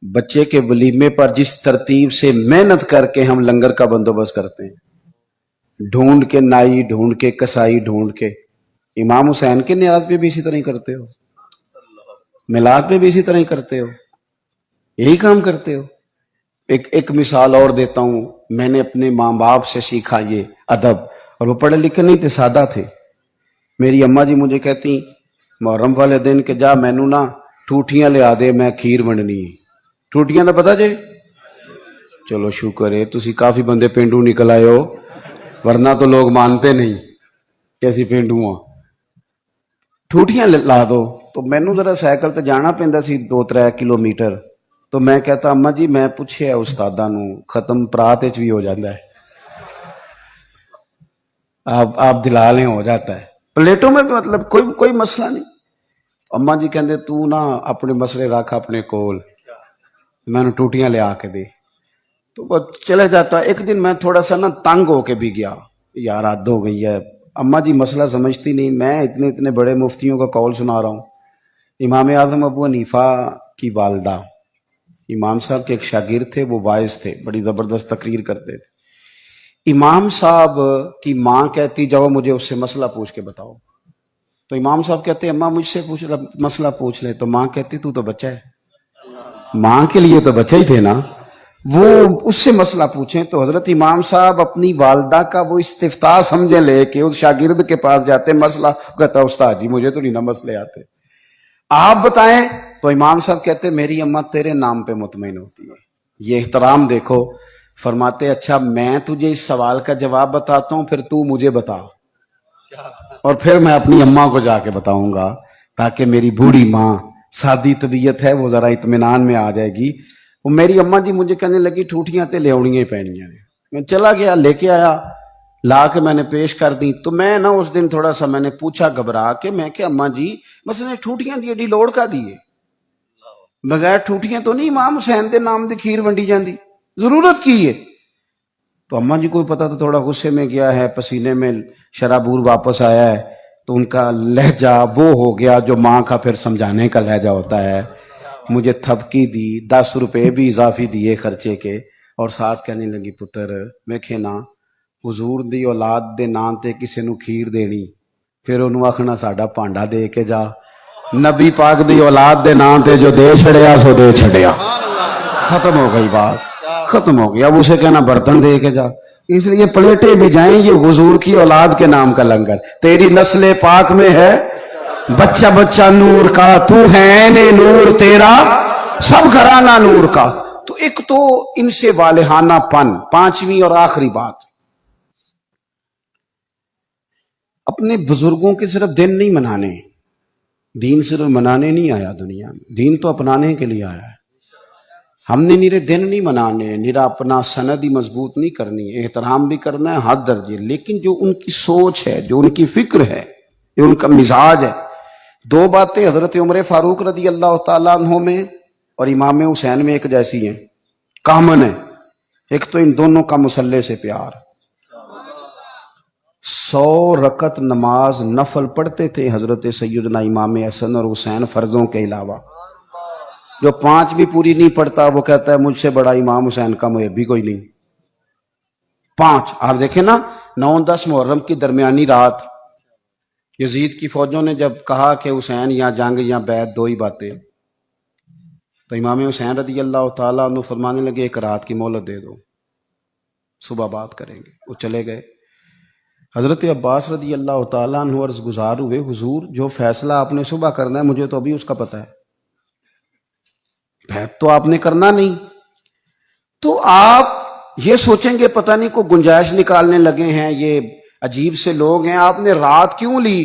بچے کے ولیمے پر جس ترتیب سے محنت کر کے ہم لنگر کا بندوبست کرتے ہیں، ڈھونڈ کے نائی، ڈھونڈ کے کسائی، ڈھونڈ کے، امام حسین کے نیاز پہ بھی اسی طرح ہی کرتے ہو، میلاد پہ بھی اسی طرح ہی کرتے ہو، یہی کام کرتے ہو۔ ایک مثال اور دیتا ہوں، میں نے اپنے ماں باپ سے سیکھا یہ ادب، اور وہ پڑھے لکھے نہیں تھے، سادہ تھے۔ میری اماں جی مجھے کہتی محرم والے دن کہ جا مینو نا ٹوٹیاں لیا دے، میں کھیر ونڈنی ہے۔ ٹوٹیاں دا پتا جے؟ چلو شکر ہے تسی کافی بندے پینڈو نکل آئے ہو، ورنہ تو لوگ مانتے نہیں کیسی پینڈو ہاں۔ ٹوٹیاں لا دو، تو مینو ذرا سائیکل تے جانا پیندا سی 2-3 کلومیٹر، تو میں کہتا اماں جی میں پوچھیا استاداں نو، ختم پرات وچ بھی ہو جاتا ہے، آپ دلا لیں ہو جاتا ہے، پلیٹوں میں بھی مطلب کوئی مسئلہ نہیں۔ اماں جی کہندے تو نا اپنے مسئلے رکھ اپنے کول، میں نے ٹوٹیاں لے آ کے دے، تو وہ چلے جاتا۔ ایک دن میں تھوڑا سا نا تنگ ہو کے بھی گیا، یار حد ہو گئی ہے، اماں جی مسئلہ سمجھتی نہیں، میں اتنے بڑے مفتیوں کا قول سنا رہا ہوں۔ امام اعظم ابو حنیفہ کی والدہ، امام صاحب کے ایک شاگرد تھے، وہ واعظ تھے، بڑی زبردست تقریر کرتے تھے۔ امام صاحب کی ماں کہتی جاؤ مجھے اس سے مسئلہ پوچھ کے بتاؤ، تو امام صاحب کہتے اماں مجھ سے مسئلہ پوچھ لے، تو ماں کہتی تو بچہ ہے، ماں کے لیے تو بچہ ہی تھے نا، وہ اس سے مسئلہ پوچھیں۔ تو حضرت امام صاحب اپنی والدہ کا وہ استفتاء سمجھے لے کے اس شاگرد کے پاس جاتے، مسئلہ کہتا استاد جی مجھے تو نہیں نا مسئلے آتے، آپ بتائیں۔ تو امام صاحب کہتے میری اماں تیرے نام پہ مطمئن ہوتی ہے، یہ احترام دیکھو۔ فرماتے اچھا میں تجھے اس سوال کا جواب بتاتا ہوں، پھر تو مجھے بتا، اور پھر میں اپنی اماں کو جا کے بتاؤں گا، تاکہ میری بوڑھی ماں سادی طبیعت ہے وہ ذرا اطمینان میں آ جائے گی۔ وہ میری اماں جی مجھے کہنے لگی ٹوٹیاں تے لے آنیاں پینیاں نے، میں چلا گیا لے کے آیا، لا کے میں نے پیش کر دی۔ تو میں نا اس دن تھوڑا سا میں نے پوچھا گھبرا کے، میں کہ اماں جی بس نے ٹوٹیاں دی ایڈی لوڑ کا دیے، بغیر ٹوٹیاں تو نہیں امام حسین دے نام دی کھیر ونڈی جاندی، ضرورت کی ہے؟ تو اماں جی کو پتا تو تھوڑا غصے میں گیا ہے، پسینے میں شرابور واپس آیا ہے، تو ان کا لہجہ وہ ہو گیا جو ماں کا پھر سمجھانے کا لہجہ ہوتا ہے۔ مجھے تھپکی دی، 10 روپے بھی اضافی دیے خرچے کے، اور ساتھ کہنے لگی پتر میں کھینا حضور دی اولاد دے نام تے کسے نو کھیر دینی، پھر انہوں آخنا ساڈا پانڈا دے کے جا، نبی پاک دی اولاد دے نام تے جو دے چھڑیا سو دے چھڑیا، ختم ہو گئی بات، ختم ہو گیا۔ اب اسے کہنا برتن دے کے جا، اس لیے پلیٹیں بھی جائیں، یہ حضور کی اولاد کے نام کا لنگر، تیری نسل پاک میں ہے بچہ بچہ نور کا تو ہے نے نور تیرا سب گھرانہ نور کا. تو ایک تو ان سے والہانہ پن. پانچویں اور آخری بات، اپنے بزرگوں کے صرف دن نہیں منانے. دین صرف منانے نہیں آیا دنیا میں، دین تو اپنانے کے لیے آیا ہے. ہم نے نیرے دن نہیں منانے، نیرا اپنا سند ہی مضبوط نہیں کرنی، احترام بھی کرنا ہے حد درجے. لیکن جو ان کی سوچ ہے، جو ان کی فکر ہے، جو ان کا مزاج ہے. دو باتیں حضرت عمر فاروق رضی اللہ تعالیٰ عنہ میں اور امام حسین میں ایک جیسی ہیں، کامن ہے. ایک تو ان دونوں کا مصلی سے پیار. 100 رکعت نماز نفل پڑھتے تھے حضرت سیدنا امام حسن اور حسین فرضوں کے علاوہ. جو 5 بھی پوری نہیں پڑھتا وہ کہتا ہے مجھ سے بڑا امام حسین کا محب بھی کوئی نہیں. 5 آپ دیکھیں نا، 9-10 محرم کی درمیانی رات یزید کی فوجوں نے جب کہا کہ حسین یا جنگ یا بیعت، دو ہی باتیں، تو امام حسین رضی اللہ تعالیٰ عنہ فرمانے لگے ایک رات کی مہلت دے دو، صبح بات کریں گے. وہ چلے گئے. حضرت عباس رضی اللہ تعالیٰ عنہ عرض گزار ہوئے، حضور جو فیصلہ آپ نے صبح کرنا ہے مجھے تو ابھی اس کا پتہ ہے، بیعت تو آپ نے کرنا نہیں. تو آپ یہ سوچیں گے پتہ نہیں کو گنجائش نکالنے لگے ہیں، یہ عجیب سے لوگ ہیں، آپ نے رات کیوں لی؟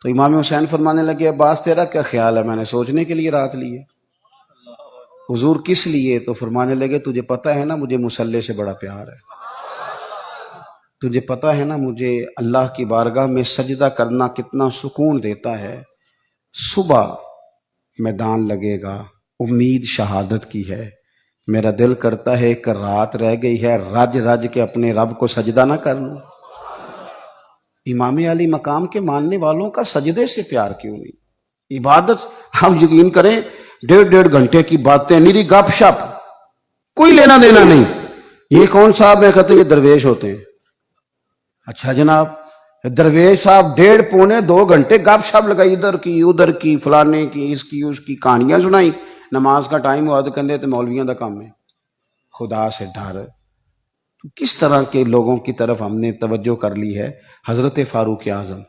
تو امام حسین فرمانے لگے عباس تیرا کیا خیال ہے؟ میں نے سوچنے کے لیے رات لی ہے. حضور کس لیے؟ تو فرمانے لگے تجھے پتہ ہے نا مجھے مصلی سے بڑا پیار ہے، تجھے پتہ ہے نا مجھے اللہ کی بارگاہ میں سجدہ کرنا کتنا سکون دیتا ہے. صبح میدان لگے گا، امید شہادت کی ہے، میرا دل کرتا ہے کہ رات رہ گئی ہے رج رج کے اپنے رب کو سجدہ نہ کر لوں. امام علی مقام کے ماننے والوں کا سجدے سے پیار کیوں نہیں؟ عبادت ہم یقین کریں 1.5 گھنٹے کی باتیں، نیری گپ شپ، کوئی لینا دینا نہیں. یہ کون صاحب میں کہتے ہیں یہ درویش ہوتے ہیں. اچھا جناب، درویش صاحب 1.5-2 گھنٹے گپ شپ لگائی، ادھر کی ادھر کی، فلانے کی اس کی اس کی کہانیاں سنائی. نماز کا ٹائم ہوا تو کہندے تے مولویاں دا کام ہے. خدا سے ڈر. کس طرح کے لوگوں کی طرف ہم نے توجہ کر لی ہے. حضرت فاروق اعظم،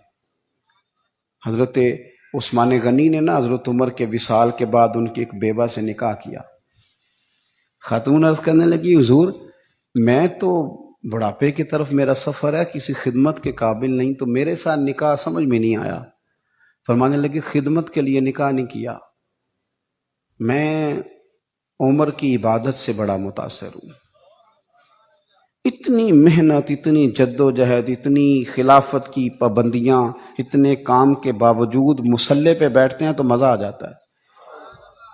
حضرت عثمان غنی نے نا حضرت عمر کے وصال کے بعد ان کی ایک بیوہ سے نکاح کیا. خاتون عرض کرنے لگی حضور میں تو بڑھاپے کی طرف میرا سفر ہے، کسی خدمت کے قابل نہیں، تو میرے ساتھ نکاح سمجھ میں نہیں آیا. فرمانے لگی خدمت کے لیے نکاح نہیں کیا، میں عمر کی عبادت سے بڑا متاثر ہوں. اتنی محنت، اتنی جد و جہد، اتنی خلافت کی پابندیاں، اتنے کام کے باوجود مصلی پہ بیٹھتے ہیں تو مزہ آ جاتا ہے.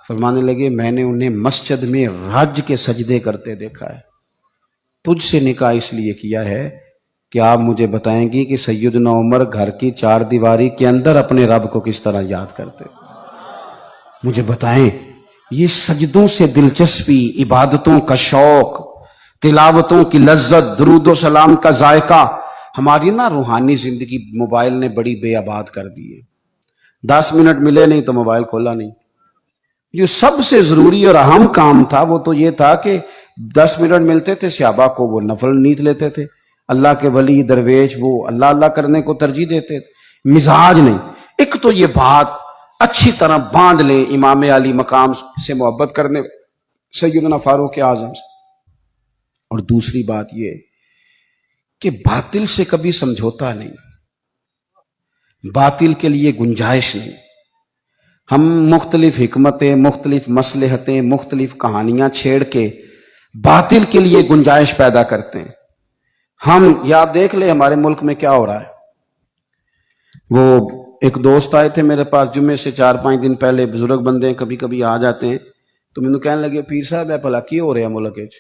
فرمانے لگے میں نے انہیں مسجد میں رج کے سجدے کرتے دیکھا ہے. تجھ سے نکاح اس لیے کیا ہے کہ آپ مجھے بتائیں گی کہ سیدنا عمر گھر کی 4 دیواری کے اندر اپنے رب کو کس طرح یاد کرتے. مجھے بتائیں یہ سجدوں سے دلچسپی، عبادتوں کا شوق، تلاوتوں کی لذت، درود و سلام کا ذائقہ ہماری نا روحانی زندگی موبائل نے بڑی بے آباد کر دی ہے. 10 منٹ ملے نہیں تو موبائل کھولا نہیں. جو سب سے ضروری اور اہم کام تھا وہ تو یہ تھا کہ 10 منٹ ملتے تھے صحابہ کو، وہ نفل نیت لیتے تھے. اللہ کے ولی درویش وہ اللہ اللہ کرنے کو ترجیح دیتے تھے. مزاج نہیں. ایک تو یہ بات اچھی طرح باندھ لیں امام علی مقام سے محبت کرنے سیدنا فاروق اعظم سے. اور دوسری بات یہ کہ باطل سے کبھی سمجھوتا نہیں، باطل کے لیے گنجائش نہیں. ہم مختلف حکمتیں، مختلف مصلحتیں، مختلف کہانیاں چھیڑ کے باطل کے لیے گنجائش پیدا کرتے ہیں. ہم یا دیکھ لیں ہمارے ملک میں کیا ہو رہا ہے. وہ ایک دوست آئے تھے میرے پاس جمعے سے 4-5 دن پہلے، بزرگ بندے ہیں کبھی کبھی آ جاتے ہیں، تو مینوں کہنے لگے پیر صاحب بھلا کی ہو رہا ملک وچ؟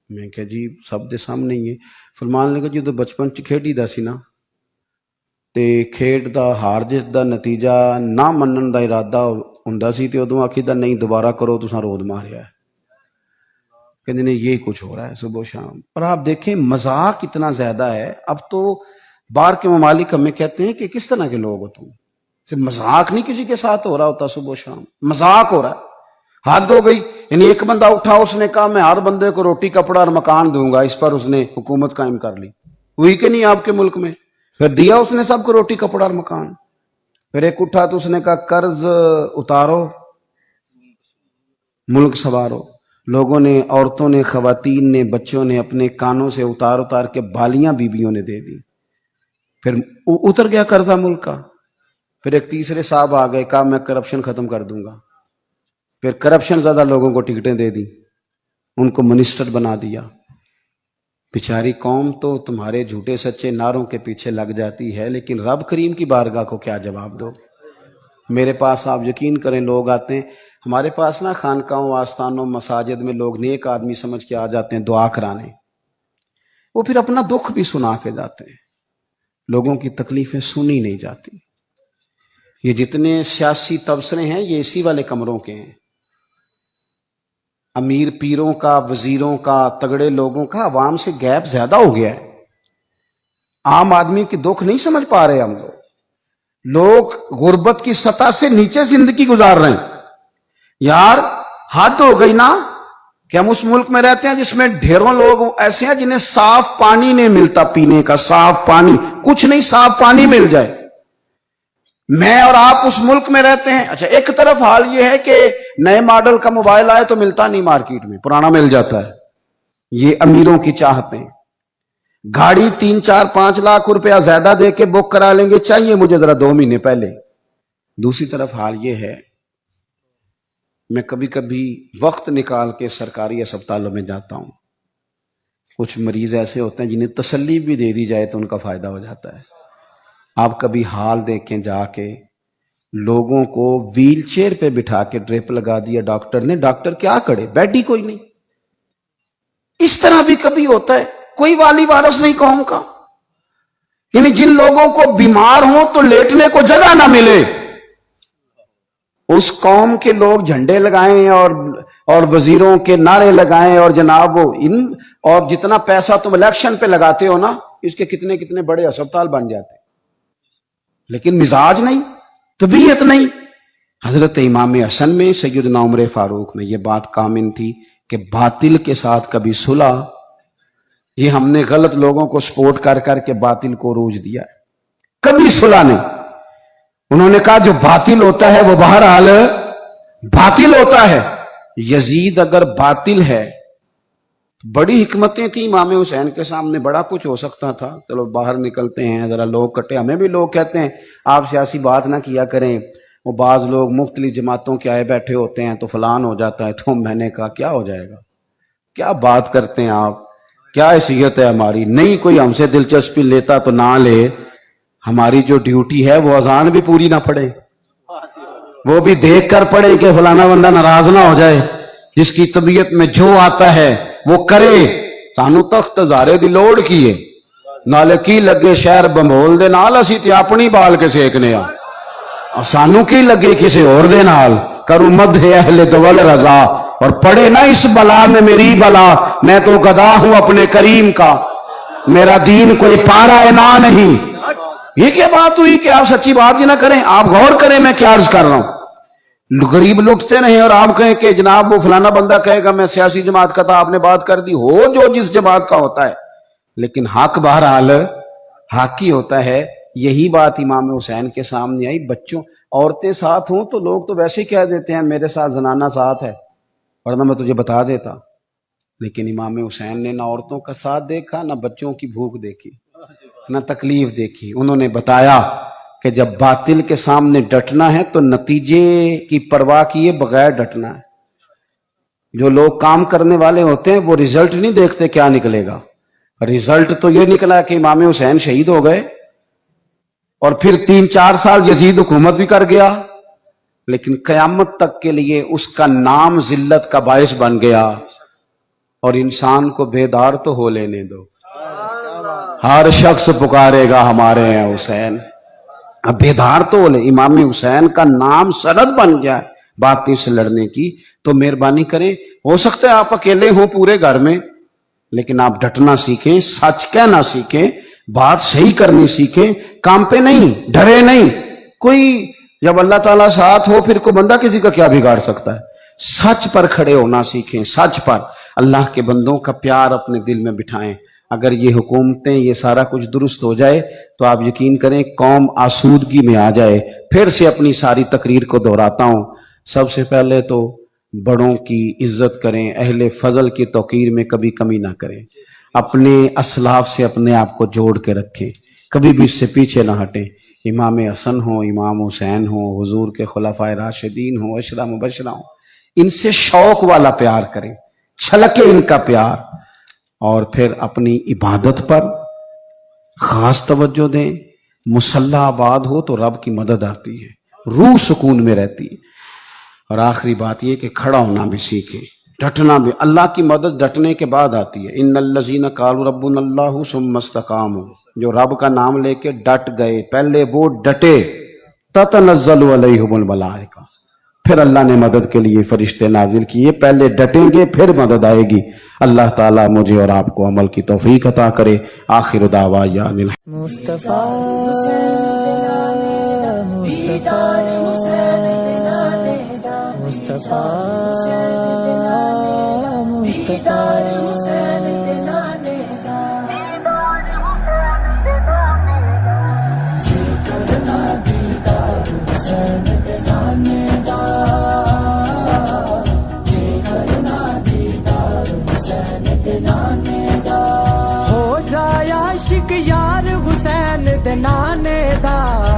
میں کہا جی سب دے سامنے ہی ہے. فرمان لگا جدو بچپن چ کھیڈی دا سی نا تے کھیڈ دا ہار جیت دا نتیجہ نہ منن دا ارادہ ہوندا سی تے ادوں آکھی دا نہیں دوبارہ کرو تساں رود ماریا ہے. کہتے نہیں یہی کچھ ہو رہا ہے صبح و شام. اور آپ دیکھیں مذاق اتنا زیادہ ہے. اب تو باہر کے ممالک ہمیں کہتے ہیں کہ کس طرح کے لوگ ہو تم، صرف مذاق نہیں کسی کے ساتھ ہو رہا ہوتا، صبح و شام مذاق ہو رہا ہے. حد ہو گئی. یعنی ایک بندہ اٹھا اس نے کہا میں ہر بندے کو روٹی کپڑا اور مکان دوں گا، اس پر اس نے حکومت قائم کر لی. ہوئی کہ نہیں آپ کے ملک میں؟ پھر دیا اس نے سب کو روٹی کپڑا اور مکان. پھر ایک اٹھا تو اس نے کہا قرض اتارو ملک سنوارو. لوگوں نے، عورتوں نے، خواتین نے، بچوں نے اپنے کانوں سے اتار اتار کے بالیاں بیویوں نے دے دی. پھر اتر گیا قرضہ ملک کا. پھر ایک تیسرے صاحب آ گئے، کہا میں کرپشن ختم کر دوں گا. پھر کرپشن زیادہ لوگوں کو ٹکٹیں دے دی، ان کو منسٹر بنا دیا. بیچاری قوم تو تمہارے جھوٹے سچے نعروں کے پیچھے لگ جاتی ہے، لیکن رب کریم کی بارگاہ کو کیا جواب دو. میرے پاس آپ یقین کریں لوگ آتے ہیں ہمارے پاس نا، خانقاہوں، آستانوں، مساجد میں لوگ نیک آدمی سمجھ کے آ جاتے ہیں دعا کرانے. وہ پھر اپنا دکھ بھی سنا کے جاتے ہیں. لوگوں کی تکلیفیں سنی نہیں جاتی. یہ جتنے سیاسی تبصرے ہیں یہ اسی والے کمروں کے ہیں. امیر پیروں کا، وزیروں کا، تگڑے لوگوں کا عوام سے گیپ زیادہ ہو گیا ہے. عام آدمی کی دکھ نہیں سمجھ پا رہے ہم لوگ غربت کی سطح سے نیچے زندگی گزار رہے ہیں. یار حد ہو گئی نا کہ ہم اس ملک میں رہتے ہیں جس میں ڈھیروں لوگ ایسے ہیں جنہیں صاف پانی نہیں ملتا، پینے کا صاف پانی، کچھ نہیں صاف پانی مل جائے. میں اور آپ اس ملک میں رہتے ہیں. اچھا ایک طرف حال یہ ہے کہ نئے ماڈل کا موبائل آئے تو ملتا نہیں مارکیٹ میں، پرانا مل جاتا ہے. یہ امیروں کی چاہتے. گاڑی 3، 4، 5 لاکھ روپیہ زیادہ دے کے بک کرا لیں گے، چاہیے مجھے ذرا 2 مہینے پہلے. دوسری طرف حال یہ ہے، میں کبھی کبھی وقت نکال کے سرکاری اسپتالوں میں جاتا ہوں. کچھ مریض ایسے ہوتے ہیں جنہیں تسلی بھی دے دی جائے تو ان کا فائدہ ہو جاتا ہے. آپ کبھی حال دیکھیں جا کے، لوگوں کو ویل چیئر پہ بٹھا کے ڈرپ لگا دیا ڈاکٹر نے. ڈاکٹر کیا کرے، بیڈ ہی کوئی نہیں. اس طرح بھی کبھی ہوتا ہے. کوئی والی وارث نہیں قوم کا. یعنی جن لوگوں کو بیمار ہوں تو لیٹنے کو جگہ نہ ملے، اس قوم کے لوگ جھنڈے لگائیں اور وزیروں کے نعرے لگائیں اور جناب وہ اور جتنا پیسہ تم الیکشن پہ لگاتے ہو نا، اس کے کتنے کتنے بڑے اسپتال بن جاتے. لیکن مزاج نہیں، طبیعت نہیں. حضرت امام حسن میں، سیدنا عمر فاروق میں یہ بات کامن تھی کہ باطل کے ساتھ کبھی صلح. یہ ہم نے غلط لوگوں کو سپورٹ کر کر کے باطل کو عروج دیا ہے، کبھی صلح نہیں. انہوں نے کہا جو باطل ہوتا ہے وہ بہرحال باطل ہوتا ہے. یزید اگر باطل ہے، بڑی حکمتیں تھیں امام حسین کے سامنے، بڑا کچھ ہو سکتا تھا. چلو باہر نکلتے ہیں، ذرا لوگ کٹے. ہمیں بھی لوگ کہتے ہیں آپ سیاسی بات نہ کیا کریں، وہ بعض لوگ مختلف جماعتوں کے آئے بیٹھے ہوتے ہیں تو فلان ہو جاتا ہے. تو میں نے کہا کیا ہو جائے گا، کیا بات کرتے ہیں آپ، کیا حیثیت ہے ہماری. نہیں کوئی ہم سے دلچسپی لیتا تو نہ لے. ہماری جو ڈیوٹی ہے وہ اذان بھی پوری نہ پڑے، وہ بھی دیکھ کر پڑے کہ فلانا بندہ ناراض نہ ہو جائے. جس کی طبیعت میں جو آتا ہے وہ کرے. سانو تخت زارے دی لوڑ کیے نالے کی لگے شہر بمول دے نال، اسی تے اپنی بال کے سیکنے اور سانو کی لگے کسی اور دے نال. کرو مدح اہل دول رضا، اور پڑے نہ اس بلا میں میری بلا. میں تو گدا ہوں اپنے کریم کا، میرا دین کوئی پارا نہ نہیں. یہ کیا بات ہوئی کہ آپ سچی بات ہی نہ کریں. آپ غور کریں میں کیا عرض کر رہا ہوں. غریب لٹتے نہیں اور آپ کہیں کہ جناب وہ فلانا بندہ کہے گا میں سیاسی جماعت کا تھا، آپ نے بات کر دی. ہو جو جس جماعت کا ہوتا ہے، لیکن حق بہرحال حق ہی ہوتا ہے. یہی بات امام حسین کے سامنے آئی. بچوں عورتیں ساتھ ہوں تو لوگ تو ویسے ہی کہہ دیتے ہیں میرے ساتھ زنانہ ساتھ ہے، ورنہ میں تجھے بتا دیتا. لیکن امام حسین نے نہ عورتوں کا ساتھ دیکھا، نہ بچوں کی بھوک دیکھی، نہ تکلیف دیکھی. انہوں نے بتایا کہ جب باطل کے سامنے ڈٹنا ہے تو نتیجے کی پرواہ کیے بغیر ڈٹنا ہے. جو لوگ کام کرنے والے ہوتے ہیں وہ رزلٹ نہیں دیکھتے کیا نکلے گا. رزلٹ تو یہ نکلا کہ امام حسین شہید ہو گئے اور پھر 3-4 سال یزید حکومت بھی کر گیا، لیکن قیامت تک کے لیے اس کا نام ذلت کا باعث بن گیا. اور انسان کو بیدار تو ہو لینے دو، ہر شخص پکارے گا ہمارے ہیں حسین. اب بیدار تو ہو لے. امام حسین کا نام سند بن گیا باطل سے لڑنے کی. تو مہربانی کریں، ہو سکتا ہے آپ اکیلے ہوں پورے گھر میں، لیکن آپ ڈٹنا سیکھیں، سچ کہنا سیکھیں، بات صحیح کرنی سیکھیں. کام پہ نہیں، ڈرے نہیں. کوئی جب اللہ تعالیٰ ساتھ ہو پھر کوئی بندہ کسی کا کیا بگاڑ سکتا ہے. سچ پر کھڑے ہونا سیکھیں، سچ پر. اللہ کے بندوں کا پیار اپنے دل میں بٹھائیں. اگر یہ حکومتیں یہ سارا کچھ درست ہو جائے تو آپ یقین کریں قوم آسودگی میں آ جائے. پھر سے اپنی ساری تقریر کو دہراتا ہوں. سب سے پہلے تو بڑوں کی عزت کریں، اہل فضل کی توقیر میں کبھی کمی نہ کریں، اپنے اسلاف سے اپنے آپ کو جوڑ کے رکھیں، کبھی بھی اس سے پیچھے نہ ہٹیں. امام حسن ہوں، امام حسین ہوں، حضور کے خلفائے راشدین ہوں، عشرہ مبشرہ ہوں، ان سے شوق والا پیار کریں، چھلکے ان کا پیار. اور پھر اپنی عبادت پر خاص توجہ دیں. مصلی آباد ہو تو رب کی مدد آتی ہے، روح سکون میں رہتی ہے. اور آخری بات یہ کہ کھڑا ہونا بھی سیکھیں، ڈٹنا بھی. اللہ کی مدد ڈٹنے کے بعد آتی ہے. ان الذین قالوا ربنا اللہ ثم استقاموا، جو رب کا نام لے کے ڈٹ گئے، پہلے وہ ڈٹے، تتنزل علیہم الملائکہ، پھر اللہ نے مدد کے لیے فرشتے نازل کیے. پہلے ڈٹیں گے پھر مدد آئے گی. اللہ تعالیٰ مجھے اور آپ کو عمل کی توفیق عطا کرے. آخر دعوانا مصطفیٰ مصطفیٰ مصطفیٰ ہو جائے عاشق یار حسین دے نانے دا.